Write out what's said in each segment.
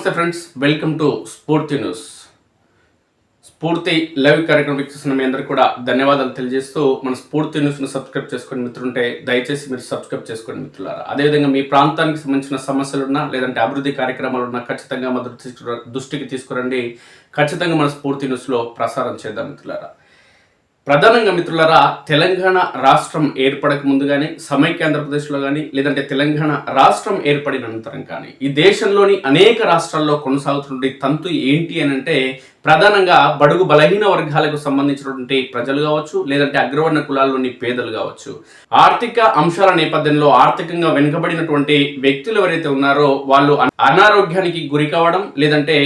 నమస్తే friends, welcome to స్ఫూర్తి news. స్ఫూర్తి లైవ్ కార్యక్రమం వీక్షిస్తున్న మీ అందరికీ కూడా ధన్యవాదాలు తెలియజేస్తూ మన స్ఫూర్తి న్యూస్ను సబ్స్క్రైబ్ చేసుకుని మిత్రులుంటే దయచేసి మీరు సబ్స్క్రైబ్ చేసుకోండి మిత్రులారా. అదేవిధంగా మీ ప్రాంతానికి సంబంధించిన సమస్యలున్నా లేదంటే అభివృద్ధి కార్యక్రమాలున్నా ఖచ్చితంగా మా దృష్టికి తీసుకురండి. ఖచ్చితంగా మన స్ఫూర్తి న్యూస్లో ప్రసారం చేద్దాం మిత్రులారా. ప్రధానంగా మిత్రులారా, తెలంగాణ రాష్ట్రం ఏర్పడక ముందు కానీ, సమైక్య ఆంధ్రప్రదేశ్లో కానీ, లేదంటే తెలంగాణ రాష్ట్రం ఏర్పడిన అనంతరం కానీ ఈ దేశంలోని అనేక రాష్ట్రాల్లో కొనసాగుతున్న తంతు ఏంటి అని అంటే, ప్రధానంగా బడుగు బలహీన వర్గాలకు సంబంధించినటువంటి ప్రజలు కావచ్చు, లేదంటే అగ్రవర్ణ కులాల్లోని పేదలు కావచ్చు, ఆర్థిక అంశాల నేపథ్యంలో ఆర్థికంగా వెనుకబడినటువంటి వ్యక్తులు ఎవరైతే ఉన్నారో వాళ్ళు అనారోగ్యానికి గురి కావడం, లేదంటే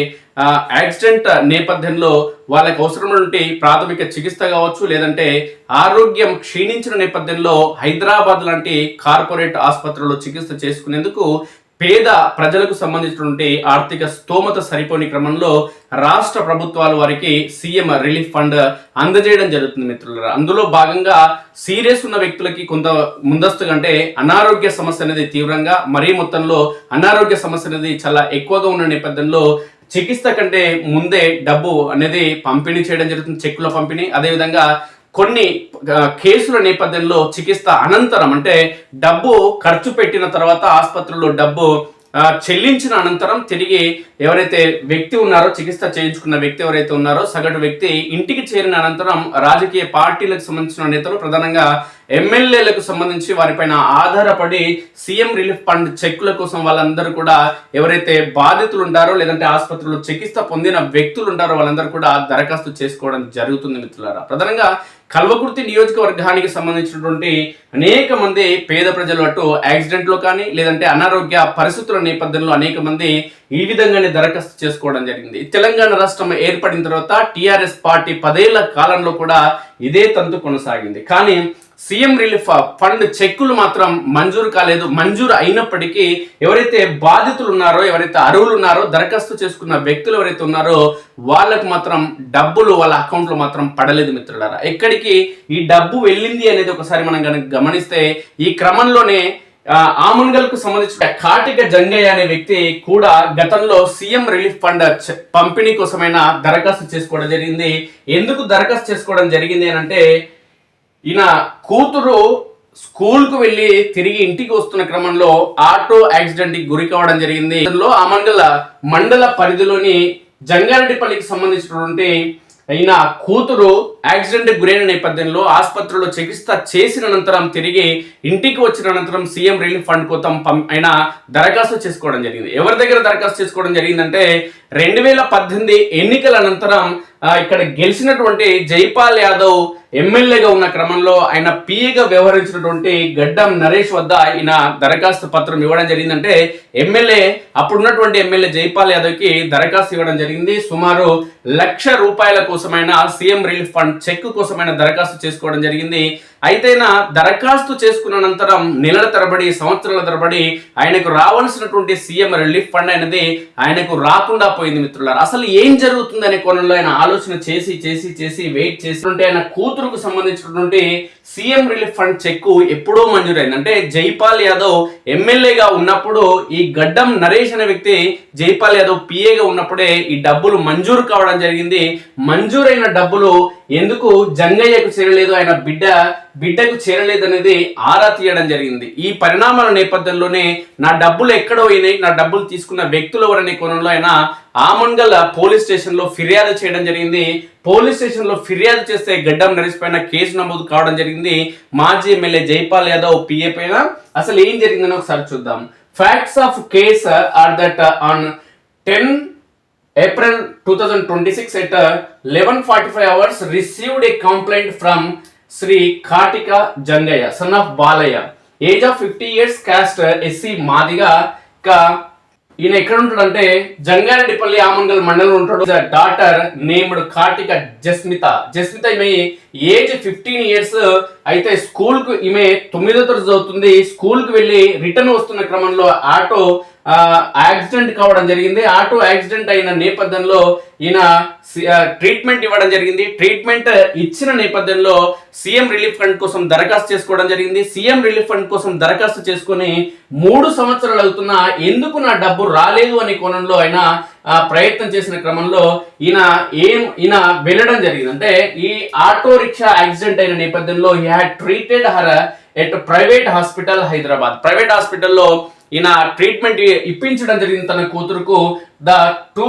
యాక్సిడెంట్ నేపథ్యంలో వాళ్ళకి అవసరమైనటువంటి ప్రాథమిక చికిత్స కావచ్చు, లేదంటే ఆరోగ్యం క్షీణించిన నేపథ్యంలో హైదరాబాద్ లాంటి కార్పొరేట్ ఆసుపత్రుల్లో చికిత్స చేసుకునేందుకు పేద ప్రజలకు సంబంధించినటువంటి ఆర్థిక స్తోమత సరిపోని క్రమంలో రాష్ట్ర ప్రభుత్వాలు వారికి సీఎం రిలీఫ్ ఫండ్ అందజేయడం జరుగుతుంది మిత్రులారా. అందులో భాగంగా సీరియస్ ఉన్న వ్యక్తులకి కొంత ముందస్తుగా అంటే అనారోగ్య సమస్య అనేది తీవ్రంగా మరీ మొత్తంలో అనారోగ్య సమస్య అనేది చాలా ఎక్కువగా ఉన్న నేపథ్యంలో చికిత్స కంటే ముందే డబ్బు అనేది పంపిణీ చేయడం జరుగుతుంది, చెక్కుల పంపిణీ. అదేవిధంగా కొన్ని కేసుల నేపథ్యంలో చికిత్స అనంతరం అంటే డబ్బు ఖర్చు పెట్టిన తర్వాత ఆసుపత్రిలో డబ్బు చెల్లించిన అనంతరం తిరిగి ఎవరైతే వ్యక్తి ఉన్నారో, చికిత్స చేయించుకున్న వ్యక్తి ఎవరైతే ఉన్నారో సగటు వ్యక్తి ఇంటికి చేరిన అనంతరం రాజకీయ పార్టీలకు సంబంధించిన నేతలు, ప్రధానంగా ఎమ్మెల్యేలకు సంబంధించి వారిపైన ఆధారపడి సీఎం రిలీఫ్ ఫండ్ చెక్కుల కోసం వాళ్ళందరూ కూడా ఎవరైతే బాధితులు ఉంటారో, లేదంటే ఆసుపత్రిలో చికిత్స పొందిన వ్యక్తులు ఉంటారో వాళ్ళందరూ కూడా దరఖాస్తు చేసుకోవడం జరుగుతుంది మిత్రులారా. ప్రధానంగా కల్వకుర్తి నియోజకవర్గానికి సంబంధించినటువంటి అనేక మంది పేద ప్రజలు అటు యాక్సిడెంట్లో కానీ, లేదంటే అనారోగ్య పరిస్థితుల నేపథ్యంలో అనేక మంది ఈ విధంగానే దరఖాస్తు చేసుకోవడం జరిగింది. తెలంగాణ రాష్ట్రం ఏర్పడిన తర్వాత టీఆర్ఎస్ పార్టీ 10 ఏళ్ల కాలంలో కూడా ఇదే తంతు కొనసాగింది. కానీ సీఎం రిలీఫ్ ఫండ్ చెక్కులు మాత్రం మంజూరు కాలేదు. మంజూరు అయినప్పటికీ ఎవరైతే బాధితులు ఉన్నారో, ఎవరైతే అర్హులు ఉన్నారో, దరఖాస్తు చేసుకున్న వ్యక్తులు ఎవరైతే ఉన్నారో వాళ్ళకు మాత్రం డబ్బులు వాళ్ళ అకౌంట్లో మాత్రం పడలేదు మిత్రులారా. ఎక్కడికి ఈ డబ్బు వెళ్ళింది అనేది ఒకసారి మనం కనుక గమనిస్తే, ఈ క్రమంలోనే ఆమన్గల్ కు సంబంధించిన కాటిక జంగయ్య అనే వ్యక్తి కూడా గతంలో సీఎం రిలీఫ్ ఫండ్ పంపిణీ కోసమైనా దరఖాస్తు చేసుకోవడం జరిగింది. ఎందుకు దరఖాస్తు చేసుకోవడం జరిగింది అని అంటే, ఈయన కూతురు స్కూల్ కు వెళ్ళి తిరిగి ఇంటికి వస్తున్న క్రమంలో ఆటో యాక్సిడెంట్ కి గురి కావడం జరిగింది. అందులో ఆమన్గల్ మండల పరిధిలోని జంగారెడ్డిపల్లికి సంబంధించినటువంటి ఈయన కూతురు యాక్సిడెంట్ గురైన నేపథ్యంలో ఆసుపత్రిలో చికిత్స చేసిన అనంతరం తిరిగి ఇంటికి వచ్చిన అనంతరం సీఎం రిలీఫ్ ఫండ్ కోసం ఆయన దరఖాస్తు చేసుకోవడం జరిగింది. ఎవరి దగ్గర దరఖాస్తు చేసుకోవడం జరిగిందంటే, 2018 ఎన్నికల అనంతరం ఇక్కడ గెలిచినటువంటి జైపాల్ యాదవ్ ఎమ్మెల్యేగా ఉన్న క్రమంలో ఆయన పిఏగా వ్యవహరించినటువంటి గడ్డం నరేష్ వద్ద ఈయన దరఖాస్తు పత్రం ఇవ్వడం జరిగిందంటే, అప్పుడున్నటువంటి ఎమ్మెల్యే జైపాల్ యాదవ్ కి దరఖాస్తు ఇవ్వడం జరిగింది. సుమారు ₹1,00,000 కోసమైనా సీఎం రిలీఫ్ ఫండ్ చెక్ కోసమైనా దరఖాస్తు చేసుకోవడం జరిగింది. అయితే దరఖాస్తు చేసుకున్న అనంతరం నెలల తరబడి, సంవత్సరాల తరబడి ఆయనకు రావాల్సినటువంటి సీఎం రిలీఫ్ ఫండ్ అనేది ఆయనకు రాకుండా పోయింది మిత్రులారా. అసలు ఏం జరుగుతుంది అనే కోణంలో ఆయన ఆలోచన చేసి వెయిట్ చేసి ఉంటే ఆయన కూతురుకు సంబంధించినటువంటి సీఎం రిలీఫ్ ఫండ్ చెక్కు ఎప్పుడో మంజూరైంది. అంటే జైపాల్ యాదవ్ ఎమ్మెల్యేగా ఉన్నప్పుడు ఈ గడ్డం నరేష్ అనే వ్యక్తి జైపాల్ యాదవ్ పిఏగా ఉన్నప్పుడే ఈ డబ్బులు మంజూరు కావడం జరిగింది. మంజూరైన డబ్బులు ఎందుకు జంగయ్యకు చేరలేదు, ఆయన బిడ్డకు చేరలేదు అనేది ఆరా తీయడం జరిగింది. ఈ పరిణామాల నేపథ్యంలోనే నా డబ్బులు ఎక్కడో అయినాయి, నా డబ్బులు తీసుకున్న వ్యక్తులు ఎవరనే కోణంలో ఆయన ఆమన్గల్ పోలీస్ స్టేషన్ లో ఫిర్యాదు చేయడం జరిగింది. పోలీస్ స్టేషన్ లో ఫిర్యాదు చేస్తే గడ్డం నరేష్ పైన కేసు నమోదు కావడం జరిగింది. మాజీ ఎమ్మెల్యే జైపాల్ యాదవ్ పిఏ పైన. అసలు ఏం జరిగిందని ఒకసారి చూద్దాం. Facts of case are that on 10 April 2026 at 11:45 hours received a complaint from Sri Katika Jangaya, son of Balaya, age of 50 years, caste SC Madiga. ఈయన ఎక్కడ ఉంటాడంటే జంగారెడ్డిపల్లి ఆమన్గల్ మండలం ఉంటాడు. డాటర్ నేమ్డ్ కాటిక జస్మిత ఈమె ఏజ్ 15 years. అయితే స్కూల్ కు ఈమె 9వ తరగతి చదువుతుంది. స్కూల్ కు వెళ్ళి రిటర్న్ వస్తున్న క్రమంలో ఆటో యాక్సిడెంట్ కావడం జరిగింది. ఆటో యాక్సిడెంట్ అయిన నేపథ్యంలో ఈయన ట్రీట్మెంట్ ఇవ్వడం జరిగింది. ట్రీట్మెంట్ ఇచ్చిన నేపథ్యంలో సీఎం రిలీఫ్ ఫండ్ కోసం దరఖాస్తు చేసుకోవడం జరిగింది. సీఎం రిలీఫ్ ఫండ్ కోసం దరఖాస్తు చేసుకుని 3 సంవత్సరాలు అవుతున్నా ఎందుకు నా డబ్బు రాలేదు అనే కోణంలో ఆయన ప్రయత్నం చేసిన క్రమంలో ఈయన వెళ్ళడం జరిగింది. అంటే ఈ ఆటో రిక్షా యాక్సిడెంట్ అయిన నేపథ్యంలో he had treated her at private hospital Hyderabad. Private హాస్పిటల్లో ఈయన ట్రీట్మెంట్ ఇప్పించడం జరిగింది తన కూతురుకు. To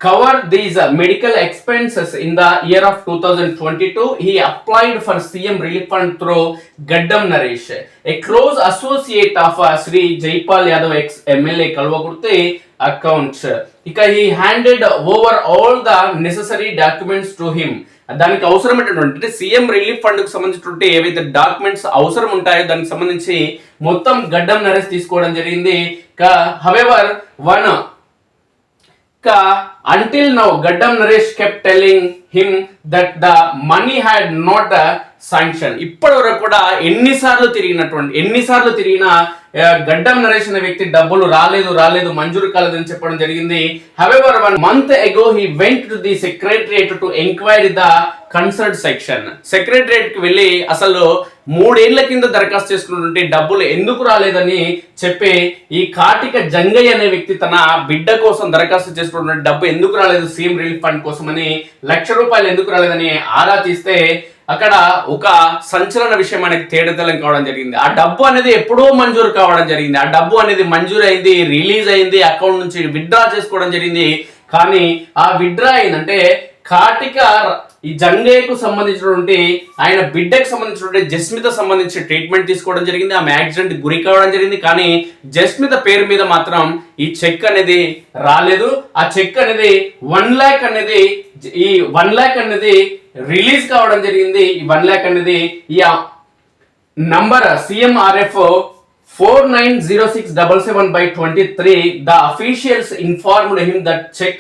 cover these medical expenses in the year of 2022 he applied for CM relief fund through Gaddam Naresh, a close associate of Sri Jaipal Yadav ex MLA Kalvakurti accounts. He handed over all the necessary documents to him. దానికి అవసరమైనటువంటి CM relief fund కు సంబంధించినటువంటి ఏవైతే documents అవసరం ఉంటాయో దానికి సంబంధించి మొత్తం గడ్డం నరేష్ తీసుకోవడం జరిగింది. However until now Gaddam Naresh kept telling him that the money had not sanctioned. ఇప్పటి వరకు కూడా ఎన్నిసార్లు తిరిగినా గడ్డం నరేష్ అనే వ్యక్తి డబ్బులు రాలేదు మంజూరు కాలేదని చెప్పడం జరిగింది. However, 1 month ago he went to the secretariat to inquire the concerned section. Secretariat కి వెళ్ళి అసలు 3 ఏళ్ల కింద దరఖాస్తు చేసుకున్నటువంటి డబ్బులు ఎందుకు రాలేదని చెప్పి ఈ కాటిక జంగయ్య అనే వ్యక్తి తన బిడ్డ కోసం దరఖాస్తు చేసుకున్నటువంటి డబ్బు ఎందుకు రాలేదు సీఎం రిలీఫ్ ఫండ్ కోసం అని ₹1,00,000 ఎందుకు రాలేదని ఆరా తీస్తే అక్కడ ఒక సంచలన విషయం అనేది తేడతెల్లం కావడం జరిగింది. ఆ డబ్బు అనేది ఎప్పుడో మంజూరు కావడం జరిగింది. ఆ డబ్బు అనేది మంజూరు అయింది, రిలీజ్ అయింది, అకౌంట్ నుంచి విత్డ్రా చేసుకోవడం జరిగింది. కానీ ఆ విత్డ్రా అయిందంటే కాటిక ఈ జంగయ్యకు సంబంధించినటువంటి ఆయన బిడ్డకు సంబంధించినటువంటి జస్మిత సంబంధించి ట్రీట్మెంట్ తీసుకోవడం జరిగింది. ఆమె యాక్సిడెంట్ గురి కావడం జరిగింది. కానీ జస్మిత పేరు మీద మాత్రం ఈ చెక్ అనేది రాలేదు. ఆ చెక్ అనేది 1 lakh అనేది ఈ 1 lakh అనేది రిలీజ్ కావడం జరిగింది. ఈ 1 lakh అనేది ఈ number CMRF 490677/23 the officials informed him that check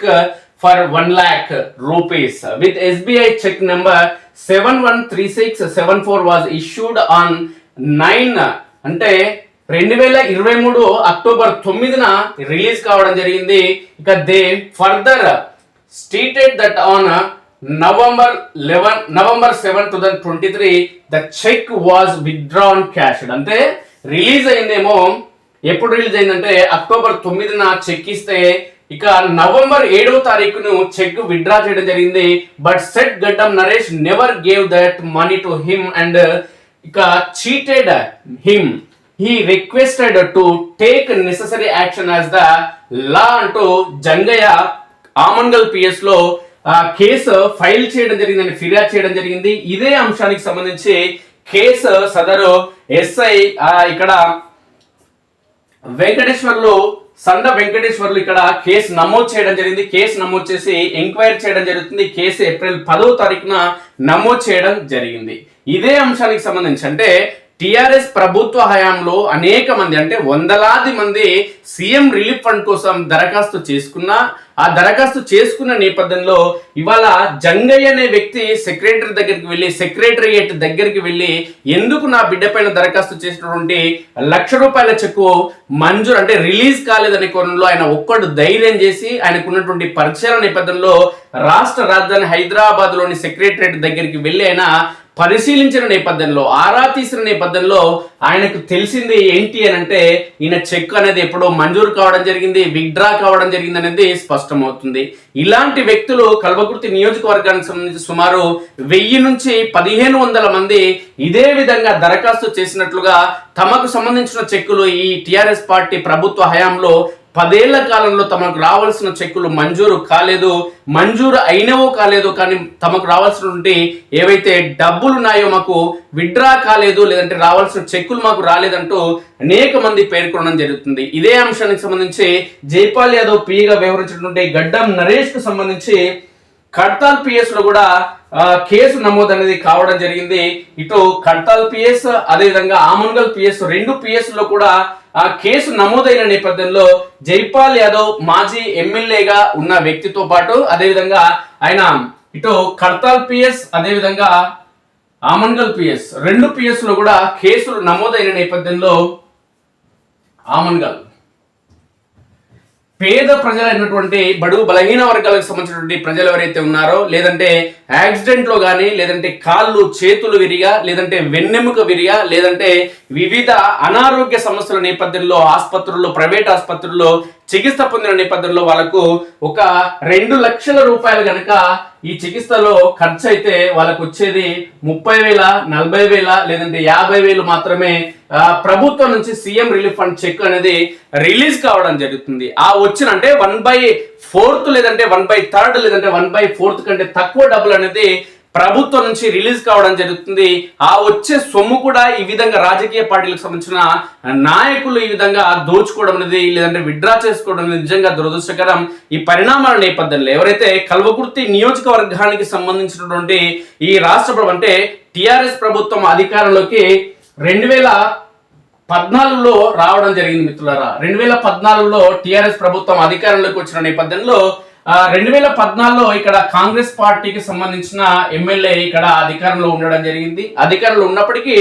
for 1 lakh rupees with SBI check number 713674 was issued on 9 అంటే 2023 అక్టోబర్ 9న రిలీజ్ కావడం జరిగింది. ఇక they further stated that on November 7, 2023 the check was withdrawn cashed. అంటే release అయిందేమో ఎప్పుడు release అయిందంటే October 9న check ఇస్తే ఇక November 7వ తారీఖును చెక్ విత్డ్రా చేయడం జరిగింది. బట్ సెట్ Gaddam Naresh never gave that money to him and ఇక cheated him. He requested to take necessary action as the law అంటూ జంగయ్య ఆమన్గల్ పిఎస్ లో కేసు ఫైల్ చేయడం జరిగిందని ఫిర్యాదు చేయడం జరిగింది. ఇదే అంశానికి సంబంధించి కేసు సదరు ఎస్ఐ ఇక్కడ సండ వెంకటేశ్వర్లు ఇక్కడ కేసు నమోదు చేయడం జరిగింది. కేసు నమోదు చేసి ఎంక్వైరీ చేయడం జరుగుతుంది. కేసు ఏప్రిల్ 10వ తారీఖున నమోదు చేయడం జరిగింది. ఇదే అంశానికి సంబంధించి అంటే టిఆర్ఎస్ ప్రభుత్వ హయాంలో అనేక మంది అంటే వందలాది మంది సీఎం రిలీఫ్ ఫండ్ కోసం దరఖాస్తు చేసుకున్నా ఆ దరఖాస్తు చేసుకున్న నేపథ్యంలో ఇవాళ జంగయ్య అనే వ్యక్తి సెక్రటరియట్ దగ్గరికి వెళ్ళి ఎందుకు నా బిడ్డ పైన దరఖాస్తు చేసినటువంటి ₹1,00,000 చెక్కు మంజూరు అంటే రిలీజ్ కాలేదనే కోణంలో ఆయన ఒక్కడు ధైర్యం చేసి ఆయనకున్నటువంటి పరిచయాల నేపథ్యంలో రాష్ట్ర రాజధాని హైదరాబాద్ లోని సెక్రటరియట్ దగ్గరికి వెళ్ళి ఆయన పరిశీలించిన నేపథ్యంలో ఆరా తీసిన నేపథ్యంలో ఆయనకు తెలిసింది ఏంటి అని అంటే ఈయన చెక్ అనేది ఎప్పుడో మంజూరు కావడం జరిగింది, విత్డ్రా కావడం జరిగింది అనేది స్పష్టమవుతుంది. ఇలాంటి వ్యక్తులు కల్వకుర్తి నియోజకవర్గానికి సంబంధించి సుమారు 1000 నుంచి 1500 మంది ఇదే విధంగా దరఖాస్తు చేసినట్లుగా తమకు సంబంధించిన చెక్కులు ఈ టిఆర్ఎస్ పార్టీ ప్రభుత్వ హయాంలో 10 ఏళ్ల కాలంలో తమకు రావాల్సిన చెక్కులు మంజూరు అయినవో కాలేదు, కానీ తమకు రావాల్సినటువంటి ఏవైతే డబ్బులు ఉన్నాయో మాకు విత్డ్రా కాలేదు, లేదంటే రావాల్సిన చెక్కులు మాకు రాలేదంటూ అనేక మంది పేర్కొనడం జరుగుతుంది. ఇదే అంశానికి సంబంధించి జైపాల్ యాదవ్ పిగా వ్యవహరించినటువంటి గడ్డం నరేష్ కు సంబంధించి కడ్తాల్ పిఎస్ లో కూడా కేసు నమోదు అనేది కావడం జరిగింది. ఇటు కడ్తాల్ పిఎస్ అదేవిధంగా ఆమన్గల్ పిఎస్ 2 పిఎస్ లో కూడా ఆ కేసు నమోదైన నేపథ్యంలో జైపాల్ యాదవ్ మాజీ ఎమ్మెల్యేగా ఉన్న వ్యక్తితో పాటు అదేవిధంగా ఆయన ఇటు కడ్తాల్ పిఎస్ అదేవిధంగా ఆమన్గల్ పిఎస్ 2 పిఎస్ లో కూడా కేసులు నమోదైన నేపథ్యంలో పేద ప్రజలైనటువంటి బడుగు బలహీన వర్గాలకు సంబంధించినటువంటి ప్రజలు ఎవరైతే ఉన్నారో, లేదంటే యాక్సిడెంట్ లో కానీ, లేదంటే కాళ్ళు చేతులు విరిగా, లేదంటే వెన్నెముక విరిగా, లేదంటే వివిధ అనారోగ్య సమస్యల నేపథ్యంలో ఆసుపత్రుల్లో, ప్రైవేట్ ఆసుపత్రుల్లో చికిత్స పొందిన నేపథ్యంలో వాళ్ళకు ఒక 2 లక్షల రూపాయలు కనుక ఈ చికిత్సలో ఖర్చు అయితే వాళ్ళకు వచ్చేది 30,000, 40,000 లేదంటే 50,000 మాత్రమే ప్రభుత్వం నుంచి సీఎం రిలీఫ్ ఫండ్ చెక్ అనేది రిలీజ్ కావడం జరుగుతుంది. ఆ వచ్చిన అంటే 1/4 లేదంటే 1/3 లేదంటే 1/4 కంటే తక్కువ డబ్బులు అనేది ప్రభుత్వం నుంచి రిలీజ్ కావడం జరుగుతుంది. ఆ వచ్చే సొమ్ము కూడా ఈ విధంగా రాజకీయ పార్టీలకు సంబంధించిన నాయకులు ఈ విధంగా దోచుకోవడం అనేది, లేదంటే విత్డ్రా చేసుకోవడం అనేది నిజంగా దురదృష్టకరం. ఈ పరిణామాల నేపథ్యంలో ఎవరైతే కల్వకుర్తి నియోజకవర్గానికి సంబంధించినటువంటి ఈ రాష్ట్ర ప్రభుత్వం అంటే టిఆర్ఎస్ ప్రభుత్వం అధికారంలోకి 2014లో రావడం జరిగింది మిత్రులారా. 2014లో టిఆర్ఎస్ ప్రభుత్వం అధికారంలోకి వచ్చిన నేపథ్యంలో 2014లో ఇక్కడ కాంగ్రెస్ పార్టీకి సంబంధించిన ఎమ్మెల్యే ఇక్కడ అధికారంలో ఉండడం జరిగింది. అధికారంలో ఉన్నప్పటికీ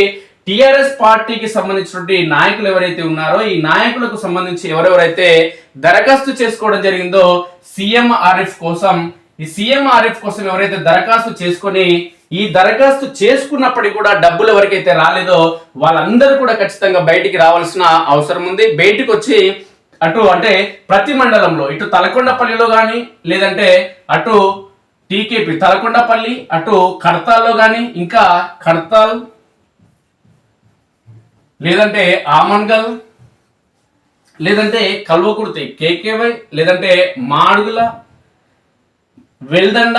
టిఆర్ఎస్ పార్టీకి సంబంధించినటువంటి నాయకులు ఎవరైతే ఉన్నారో ఈ నాయకులకు సంబంధించి ఎవరెవరైతే దరఖాస్తు చేసుకోవడం జరిగిందో సీఎంఆర్ఎఫ్ కోసం, ఈ సీఎంఆర్ఎఫ్ కోసం ఎవరైతే దరఖాస్తు చేసుకొని ఈ దరఖాస్తు చేసుకున్నప్పటికీ కూడా డబ్బులు ఎవరికైతే రాలేదో వాళ్ళందరూ కూడా ఖచ్చితంగా బయటికి రావాల్సిన అవసరం ఉంది. బయటికి వచ్చి అటు అంటే ప్రతి మండలంలో ఇటు తలకొండపల్లిలో కానీ, లేదంటే అటు టీకేపీ తలకొండపల్లి, అటు కడతాల్లో కానీ, ఇంకా కడతాల్ లేదంటే ఆమన్గల్, లేదంటే కల్వకుర్తి కేకేవై, లేదంటే మాడుగుల, వెల్దండ,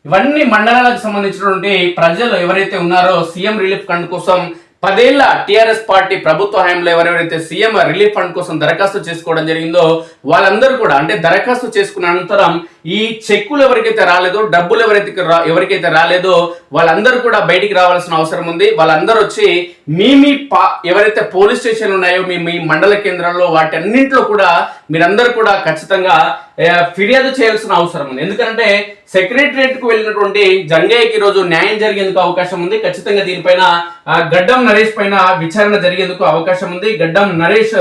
ఇవన్నీ మండలాలకు సంబంధించినటువంటి ప్రజలు ఎవరైతే ఉన్నారో సీఎం రిలీఫ్ ఫండ్ కోసం 10 ఏళ్ల టిఆర్ఎస్ పార్టీ ప్రభుత్వ హయాంలో ఎవరెవరైతే సీఎం రిలీఫ్ ఫండ్ కోసం దరఖాస్తు చేసుకోవడం జరిగిందో వాళ్ళందరూ కూడా అంటే దరఖాస్తు చేసుకున్న అనంతరం ఈ చెక్కులు ఎవరికైతే రాలేదో, డబ్బులు ఎవరికైతే రాలేదో వాళ్ళందరూ కూడా బయటికి రావాల్సిన అవసరం ఉంది. వాళ్ళందరూ వచ్చి మీ ఎవరైతే పోలీస్ స్టేషన్లు ఉన్నాయో మీ మండల కేంద్రాల్లో వాటన్నింటిలో కూడా మీరందరూ కూడా ఖచ్చితంగా ఫిర్యాదు చేయాల్సిన అవసరం ఉంది. ఎందుకంటే సెక్రటరియట్ కు వెళ్ళినటువంటి జంగయ్యకి ఈరోజు న్యాయం జరిగేందుకు అవకాశం ఉంది. ఖచ్చితంగా దీనిపైన గడ్డం నరేష్ పైన విచారణ జరిగేందుకు అవకాశం ఉంది. గడ్డం నరేష్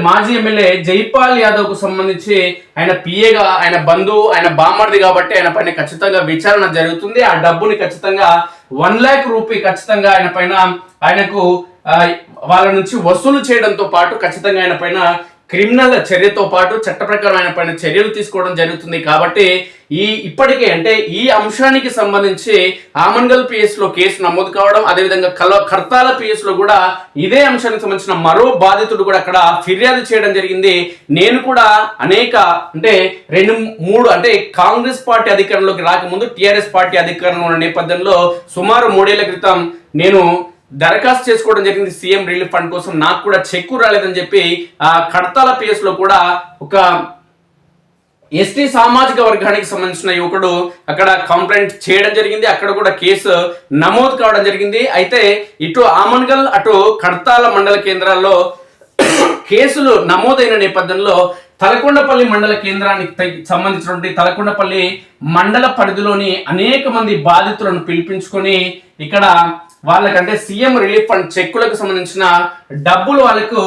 మాజీ ఎమ్మెల్యే జైపాల్ యాదవ్ కు సంబంధించి ఆయన పిఏగా, ఆయన బంధువు, ఆయన బామ్మర్ది కాబట్టి ఆయన పైన ఖచ్చితంగా విచారణ జరుగుతుంది. ఆ డబ్బుని ఖచ్చితంగా 1 లక్ష రూపాయలు ఖచ్చితంగా ఆయన పైన ఆయనకు వాళ్ళ నుంచి వసూలు చేయడంతో పాటు ఖచ్చితంగా ఆయన పైన క్రిమినల్ చర్యతో పాటు చట్ట ప్రకారం ఆయన పైన చర్యలు తీసుకోవడం జరుగుతుంది. కాబట్టి ఇప్పటికే అంటే ఈ అంశానికి సంబంధించి ఆమన్గల్ పిఎస్ లో కేసు నమోదు కావడం, అదేవిధంగా కర్తాల పిఎస్ లో కూడా ఇదే అంశానికి సంబంధించిన మరో బాధితుడు కూడా అక్కడ ఫిర్యాదు చేయడం జరిగింది. నేను కూడా అనేక అంటే 2-3 అంటే కాంగ్రెస్ పార్టీ అధికారంలోకి రాకముందు టిఆర్ఎస్ పార్టీ అధికారంలో ఉన్న నేపథ్యంలో సుమారు 3 ఏళ్ల క్రితం నేను దరఖాస్తు చేసుకోవడం జరిగింది సీఎం రిలీఫ్ ఫండ్ కోసం. నాకు కూడా చెక్కు రాలేదని చెప్పి ఆ కడతాల పిఎస్ లో కూడా ఒక ఎస్టీ సామాజిక వర్గానికి సంబంధించిన యువకుడు అక్కడ కంప్లైంట్ చేయడం జరిగింది. అక్కడ కూడా కేసు నమోదు కావడం జరిగింది. అయితే ఇటు ఆమన్గల్ అటు కడతాల మండల కేంద్రాల్లో కేసులు నమోదైన నేపథ్యంలో తలకొండపల్లి మండల కేంద్రానికి సంబంధించినటువంటి తలకొండపల్లి మండల పరిధిలోని అనేక మంది బాధితులను పిలిపించుకొని ఇక్కడ వాళ్ళకంటే సీఎం రిలీఫ్ ఫండ్ చెక్కులకు సంబంధించిన డబ్బులు వాళ్ళకు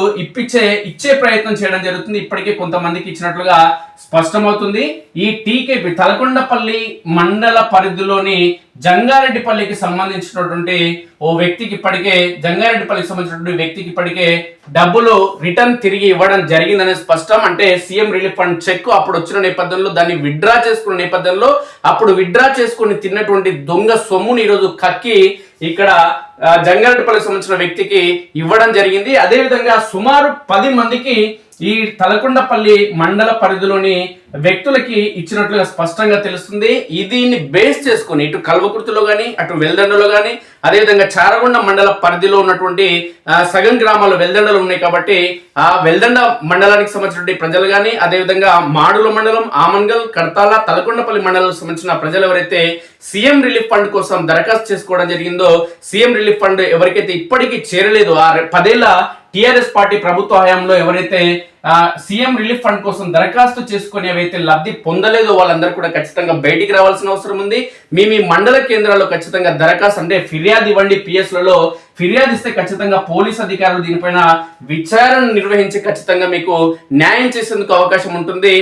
ఇచ్చే ప్రయత్నం చేయడం జరుగుతుంది. ఇప్పటికే కొంతమందికి ఇచ్చినట్లుగా స్పష్టమవుతుంది. ఈ టీకేపీ తలకొండపల్లి మండల పరిధిలోని జంగారెడ్డిపల్లికి సంబంధించినటువంటి ఓ వ్యక్తికి ఇప్పటికే డబ్బులు రిటర్న్ తిరిగి ఇవ్వడం జరిగిందనే స్పష్టం. అంటే సీఎం రిలీఫ్ ఫండ్ చెక్ అప్పుడు వచ్చిన నేపథ్యంలో దాన్ని విత్డ్రా చేసుకున్న నేపథ్యంలో అప్పుడు విత్డ్రా చేసుకుని తిన్నటువంటి దొంగ సొమ్ముని ఈరోజు కక్కి ఇక్కడ జంగారెడ్డిపల్లికి సంబంధించిన వ్యక్తికి ఇవ్వడం జరిగింది. అదేవిధంగా సుమారు 10 మందికి ఈ తలకొండపల్లి మండల పరిధిలోని వ్యక్తులకి ఇచ్చినట్లుగా స్పష్టంగా తెలుస్తుంది. దీన్ని బేస్ చేసుకుని ఇటు కల్వకుర్తిలో కానీ, అటు వెల్దండలో కానీ, అదేవిధంగా చారగొండ మండల పరిధిలో ఉన్నటువంటి సగం గ్రామాలు వెల్దండలు ఉన్నాయి. కాబట్టి ఆ వెల్దండ మండలానికి సంబంధించిన ప్రజలు కానీ, అదేవిధంగా మాడుల మండలం, ఆమన్గల్, కడతాల, తలకొండపల్లి మండలాలకు సంబంధించిన ప్రజలు ఎవరైతే సీఎం రిలీఫ్ ఫండ్ కోసం దరఖాస్తు చేసుకోవడం జరిగిందో, సీఎం రిలీఫ్ ఫండ్ ఎవరికైతే ఇప్పటికీ చేరలేదు, ఆ 10 ఏళ్ల టిఆర్ఎస్ పార్టీ ప్రభుత్వ హయాంలో ఎవరైతే సీఎం రిలీఫ్ ఫండ్ కోసం దరఖాస్తు చేసుకుని ఏవైతే లబ్ధి పొందలేదో వాళ్ళందరూ కూడా ఖచ్చితంగా బయటికి రావాల్సిన అవసరం ఉంది. మీ మండల కేంద్రాల్లో ఖచ్చితంగా దరఖాస్తు అంటే ఫిర్యాదు ఇవ్వండి. పిఎస్లలో ఫిర్యాదు ఇస్తే ఖచ్చితంగా పోలీస్ అధికారులు దీనిపైన విచారణ నిర్వహించి ఖచ్చితంగా మీకు న్యాయం చేసేందుకు అవకాశం ఉంటుంది.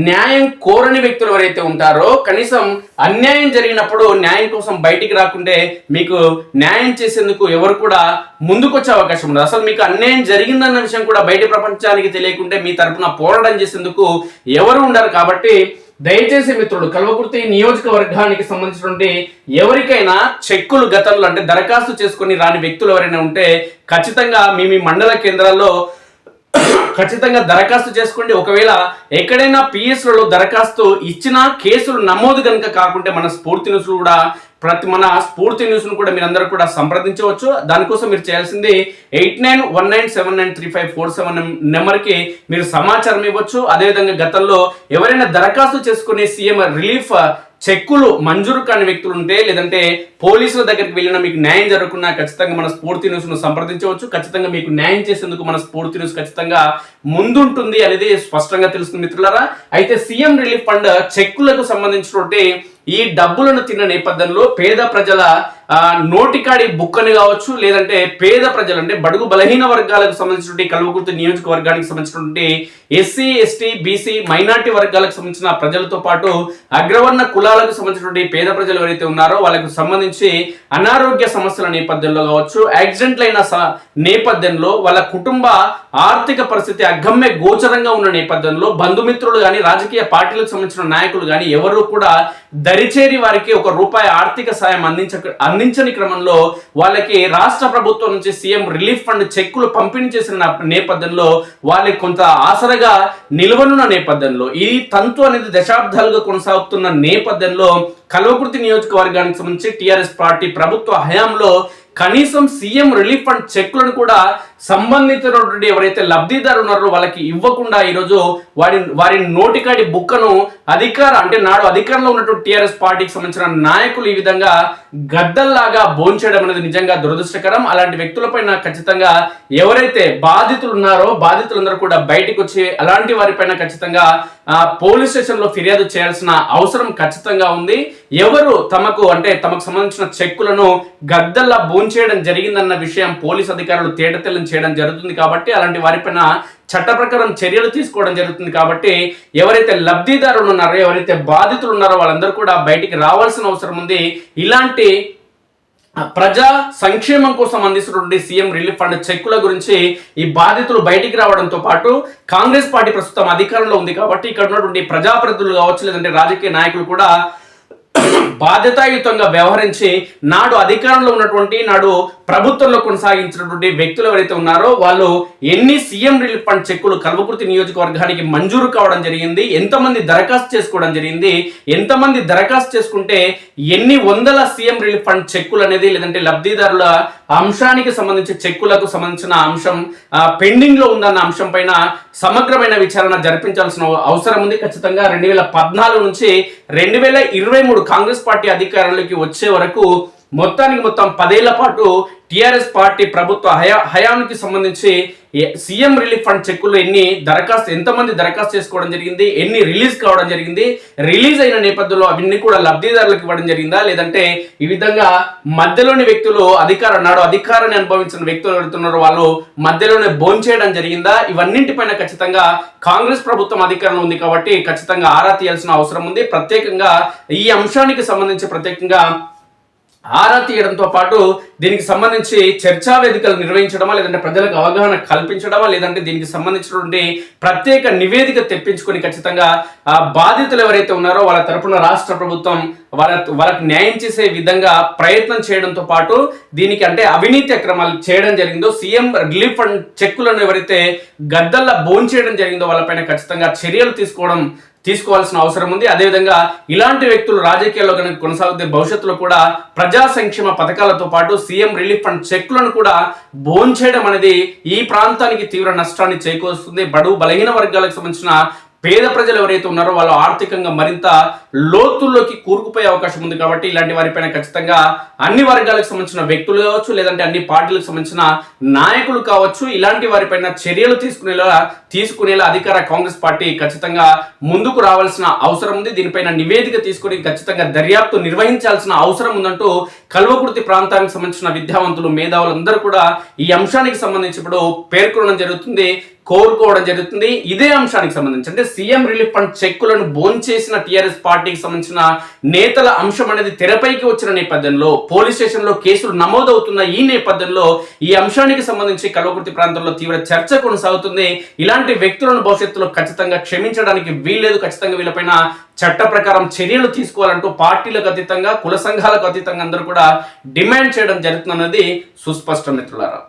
న్యాయం కోరని వ్యక్తులు ఎవరైతే ఉంటారో కనీసం అన్యాయం జరిగినప్పుడు న్యాయం కోసం బయటికి రాకుంటే మీకు న్యాయం చేసేందుకు ఎవరు కూడా ముందుకొచ్చే అవకాశం ఉండదు. అసలు మీకు అన్యాయం జరిగిందన్న విషయం కూడా బయట ప్రపంచానికి తెలియకుంటే మీ తరపున పోరాటం చేసేందుకు ఎవరు ఉండరు. కాబట్టి దయచేసి మిత్రుడు, కల్వకుర్తి నియోజకవర్గానికి సంబంధించినటువంటి ఎవరికైనా చెక్కులు గతంలో అంటే దరఖాస్తు చేసుకుని రాని వ్యక్తులు ఎవరైనా ఉంటే ఖచ్చితంగా మీ మండల కేంద్రాల్లో ఖచ్చితంగా దరఖాస్తు చేసుకోండి. ఒకవేళ ఎక్కడైనా పిఎస్లలో దరఖాస్తు ఇచ్చినా కేసులు నమోదు కనుక కాకుంటే మన స్ఫూర్తి న్యూస్ కూడా మన స్ఫూర్తి న్యూస్ ను కూడా మీరందరూ కూడా సంప్రదించవచ్చు. దానికోసం మీరు చేయాల్సింది 8919793547 నెంబర్కి మీరు సమాచారం ఇవ్వచ్చు. అదేవిధంగా గతంలో ఎవరైనా దరఖాస్తు చేసుకునే సీఎం రిలీఫ్ చెక్కులు మంజూరు కాని వ్యక్తులు ఉంటే లేదంటే పోలీసుల దగ్గరికి వెళ్ళినా మీకు న్యాయం జరగకుండా ఖచ్చితంగా మన స్ఫూర్తి న్యూస్ ను సంప్రదించవచ్చు. ఖచ్చితంగా మీకు న్యాయం చేసేందుకు మన స్ఫూర్తి న్యూస్ ఖచ్చితంగా ముందుంటుంది అనేది స్పష్టంగా తెలుస్తుంది మిత్రులారా. అయితే సీఎం రిలీఫ్ ఫండ్ చెక్కులకు సంబంధించినటువంటి ఈ డబ్బులను తిన్న నేపథ్యంలో పేద ప్రజల నోటికాడి బుక్కని కావచ్చు, లేదంటే పేద ప్రజలు అంటే బడుగు బలహీన వర్గాలకు సంబంధించినటువంటి కల్వకుర్తి నియోజకవర్గానికి సంబంధించినటువంటి ఎస్సీ ఎస్టీ బీసీ మైనార్టీ వర్గాలకు సంబంధించిన ప్రజలతో పాటు అగ్రవర్ణ కులాలకు సంబంధించినటువంటి పేద ప్రజలు ఎవరైతే ఉన్నారో వాళ్ళకు సంబంధించి అనారోగ్య సమస్యల నేపథ్యంలో కావచ్చు, యాక్సిడెంట్లైన నేపథ్యంలో వాళ్ళ కుటుంబ ఆర్థిక పరిస్థితి అగమ్య గోచరంగా ఉన్న నేపథ్యంలో బంధుమిత్రులు కానీ రాజకీయ పార్టీలకు సంబంధించిన నాయకులు కానీ ఎవరు కూడా దరిచేరి వారికి ₹1 ఆర్థిక సాయం అందించని క్రమంలో వాళ్ళకి రాష్ట్ర ప్రభుత్వం నుంచి సీఎం రిలీఫ్ ఫండ్ చెక్కులు పంపిణీ చేసిన నేపథ్యంలో వాళ్ళకి కొంత ఆసరగా నిలవనున్న నేపథ్యంలో ఈ తంతు అనేది దశాబ్దాలుగా కొనసాగుతున్న నేపథ్యంలో కల్వకుర్తి నియోజకవర్గానికి సంబంధించి టీఆర్ఎస్ పార్టీ ప్రభుత్వ హయాంలో కనీసం సీఎం రిలీఫ్ ఫండ్ చెక్కులను కూడా సంబంధించినటువంటి ఎవరైతే లబ్ధిదారు ఉన్నారో వాళ్ళకి ఇవ్వకుండా ఈరోజు వారి నోటికాడి బుక్కను అంటే నాడు అధికారంలో ఉన్నటువంటి టీఆర్ఎస్ పార్టీకి సంబంధించిన నాయకులు ఈ విధంగా గద్దల్లాగా భోంచేయడం అనేది నిజంగా దురదృష్టకరం. అలాంటి వ్యక్తులపైన ఖచ్చితంగా ఎవరైతే బాధితులు ఉన్నారో బాధితులందరూ కూడా బయటకు వచ్చి అలాంటి వారిపైన ఖచ్చితంగా పోలీస్ స్టేషన్ లో ఫిర్యాదు చేయాల్సిన అవసరం ఖచ్చితంగా ఉంది. ఎవరు తమకు సంబంధించిన చెక్కులను గద్దల్లా భోంచేయడం జరిగిందన్న విషయం పోలీస్ అధికారులు తేటతెల్లం చేయడం జరుగుతుంది. కాబట్టి అలాంటి వారిపైన చట్ట ప్రకారం చర్యలు తీసుకోవడం జరుగుతుంది. కాబట్టి ఎవరైతే లబ్ధిదారులు ఉన్నారో ఎవరైతే బాధితులు ఉన్నారో వాళ్ళందరూ కూడా బయటికి రావాల్సిన అవసరం ఉంది. ఇలాంటి ప్రజా సంక్షేమం కోసం అందిస్తున్నటువంటి సీఎం రిలీఫ్ ఫండ్ చెక్కుల గురించి ఈ బాధితులు బయటికి రావడంతో పాటు కాంగ్రెస్ పార్టీ ప్రస్తుతం అధికారంలో ఉంది కాబట్టి ఇక్కడ ఉన్నటువంటి ప్రజాప్రతినిధులు కావచ్చు లేదంటే రాజకీయ నాయకులు కూడా బాధ్యతాయుతంగా వ్యవహరించి నాడు అధికారంలో ఉన్నటువంటి నాడు ప్రభుత్వంలో కొనసాగించినటువంటి వ్యక్తులు ఎవరైతే ఉన్నారో వాళ్ళు ఎన్ని సీఎం రిలీఫ్ ఫండ్ చెక్కులు కల్వకుర్తి నియోజకవర్గానికి మంజూరు కావడం జరిగింది, ఎంతమంది దరఖాస్తు చేసుకోవడం జరిగింది, ఎంతమంది దరఖాస్తు చేసుకుంటే ఎన్ని వందల సీఎం రిలీఫ్ ఫండ్ చెక్కులు అనేది లేదంటే లబ్ధిదారుల అంశానికి సంబంధించి చెక్కులకు సంబంధించిన అంశం పెండింగ్ లో ఉందన్న అంశం పైన సమగ్రమైన విచారణ జరిపించాల్సిన అవసరం ఉంది. ఖచ్చితంగా 2014 నుంచి 2023 కాంగ్రెస్ పార్టీ అధికారంలోకి వచ్చే వరకు మొత్తం 10 ఏళ్ల పాటు టీఆర్ఎస్ పార్టీ ప్రభుత్వ హయాంకి సంబంధించి సీఎం రిలీఫ్ ఫండ్ చెక్కులు ఎంతమంది దరఖాస్తు చేసుకోవడం జరిగింది, ఎన్ని రిలీజ్ కావడం జరిగింది, రిలీజ్ అయిన నేపథ్యంలో అవన్నీ కూడా లబ్ధిదారులకు ఇవ్వడం జరిగిందా లేదంటే ఈ విధంగా మధ్యలోని వ్యక్తులు అధికారాన్ని అనుభవించిన వ్యక్తులు ఎవరుతున్నారో వాళ్ళు మధ్యలోనే భోంచేయడం జరిగిందా, ఇవన్నింటిపైన ఖచ్చితంగా కాంగ్రెస్ ప్రభుత్వం అధికారంలో ఉంది కాబట్టి ఖచ్చితంగా ఆరా తీయాల్సిన అవసరం ఉంది. ప్రత్యేకంగా ఈ అంశానికి సంబంధించి ప్రత్యేకంగా ఆరా తీయడంతో పాటు దీనికి సంబంధించి చర్చా వేదికలు నిర్వహించడమా లేదంటే ప్రజలకు అవగాహన కల్పించడమా లేదంటే దీనికి సంబంధించినటువంటి ప్రత్యేక నివేదిక తెప్పించుకొని ఖచ్చితంగా ఆ బాధితులు ఎవరైతే ఉన్నారో వాళ్ళ తరపున రాష్ట్ర ప్రభుత్వం వాళ్ళకి న్యాయం చేసే విధంగా ప్రయత్నం చేయడంతో పాటు దీనికి అవినీతి అక్రమాలు చేయడం జరిగిందో సీఎం రిలీఫ్ ఫండ్ చెక్కులను ఎవరైతే గద్దల్లా భోంచేయడం జరిగిందో వాళ్ళపైన ఖచ్చితంగా చర్యలు తీసుకోవాల్సిన అవసరం ఉంది. అదేవిధంగా ఇలాంటి వ్యక్తులు రాజకీయాల్లో కనుక కొనసాగితే భవిష్యత్తులో కూడా ప్రజా సంక్షేమ పథకాలతో పాటు సీఎం రిలీఫ్ ఫండ్ చెక్కులను కూడా భోంచేయడం అనేది ఈ ప్రాంతానికి తీవ్ర నష్టాన్ని చేకూరుస్తుంది. బడుగు బలహీన వర్గాలకు సంబంధించిన పేద ప్రజలు ఎవరైతే ఉన్నారో వాళ్ళు ఆర్థికంగా మరింత లోతుల్లోకి కూరుకుపోయే అవకాశం ఉంది. కాబట్టి ఇలాంటి వారిపైన ఖచ్చితంగా అన్ని వర్గాలకు సంబంధించిన వ్యక్తులు కావచ్చు, లేదంటే అన్ని పార్టీలకు సంబంధించిన నాయకులు కావచ్చు, ఇలాంటి వారిపైన చర్యలు తీసుకునేలా అధికార కాంగ్రెస్ పార్టీ ఖచ్చితంగా ముందుకు రావాల్సిన అవసరం ఉంది. దీనిపైన నివేదిక తీసుకుని ఖచ్చితంగా దర్యాప్తు నిర్వహించాల్సిన అవసరం ఉందంటూ కల్వకుర్తి ప్రాంతానికి సంబంధించిన విద్యావంతులు, మేధావులందరూ కూడా ఈ అంశానికి సంబంధించి ఇప్పుడు కోరుకోవడం జరుగుతుంది. ఇదే అంశానికి సంబంధించి అంటే సీఎం రిలీఫ్ ఫండ్ చెక్కులను భోంచేసిన టీఆర్ఎస్ పార్టీకి సంబంధించిన నేతల అంశం అనేది తెరపైకి వచ్చిన నేపథ్యంలో, పోలీస్ స్టేషన్ లో కేసులు నమోదవుతున్న ఈ నేపథ్యంలో ఈ అంశానికి సంబంధించి కల్వకుర్తి ప్రాంతంలో తీవ్ర చర్చ కొనసాగుతుంది. ఇలాంటి వ్యక్తులను భవిష్యత్తులో ఖచ్చితంగా క్షమించడానికి వీల్లేదు. ఖచ్చితంగా వీళ్ళపైన చట్ట ప్రకారం చర్యలు తీసుకోవాలంటూ పార్టీలకు అతీతంగా, కుల సంఘాలకు అతీతంగా అందరూ కూడా డిమాండ్ చేయడం జరుగుతున్నది సుస్పష్టం మిత్రులారా.